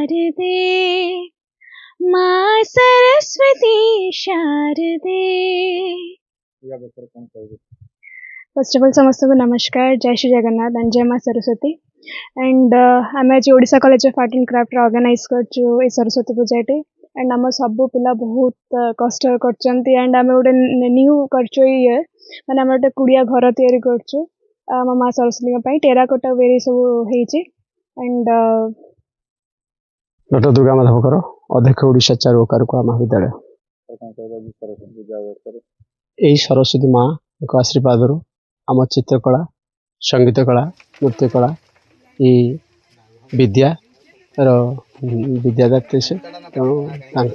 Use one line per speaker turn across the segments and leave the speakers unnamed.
शारदे माँ सरस्वती शारदे। First of all समस्त को नमस्कार, जय श्री जगन्नाथ एंड जय माँ सरस्वती। एंड आम आज Odisha college of art and craft organise कर सरस्वती पूजाटी एंड आम सब पिला बहुत कष्ट कर एंड आम गोटे न्यू कर ये माने आम गोटे कुड़िया घर तैयारी कर माँ सरस्वती टेराकोटा वेरी सब एंड
डॉक्टर दुर्गा माधवकर अध्यक्ष ओडिशा चारुकला महाविद्यालय। यही सरस्वती माँ एक आशीर्वाद आम चित्रकला संगीत कला नृत्य कला ये विद्या विद्यादात्री से तेणु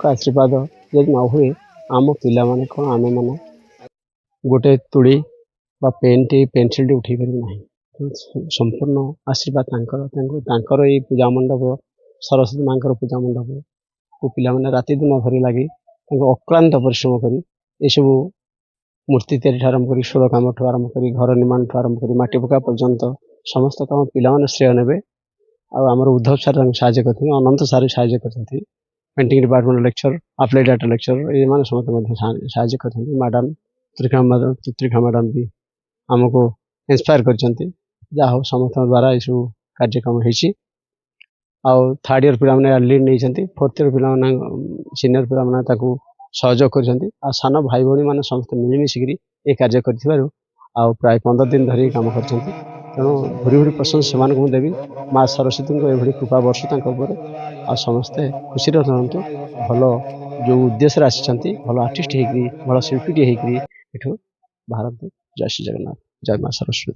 आशीर्वाद जब न हुए आम पिला माने कौन आम मैंने गोटे तुड़ी बा पेन टी पेनसिल टी उठे पार संपूर्ण आशीर्वाद ये पूजा मंडप सरस्वती माँ पूजा मंडप को पिला राति दिन भरी लगे अक्लांत परिश्रम कर सब मूर्ति तैयारी आरंभ कर षोल कम आरंभ कर घर निर्माण आरंभ कर मटी पका पर्यंत समस्त कम पिला श्रेय ने आमर उद्धव सार साहय करते अनंत सार साहय करते painting department lecture applied art lecture ये समस्त साहय करते मैडम त्रिखा मैडम भी आमको इंस्पायर कर हो समस्त द्वारा ये सब कार्यक्रम होती आउ थर्ड इयर पिला लीड नहीं फोर्थ इयर पिला सीनियर पिला सहयोग कर सान भाई भाई मैंने समस्त मिलमिशिकी ये कार्य कर प्राय 15 दिन धरी काम कर तेणु भूरी भूरी प्रशंसा से देवी माँ सरस्वती को ये कृपा वर्ष आ समस्ते खुशी रुहतु भल जो उद्देश्य आसी भल आर्टिस्ट भल शिल्पीटी होकर भारत जय श्री जगन्नाथ जय माँ सरस्वती।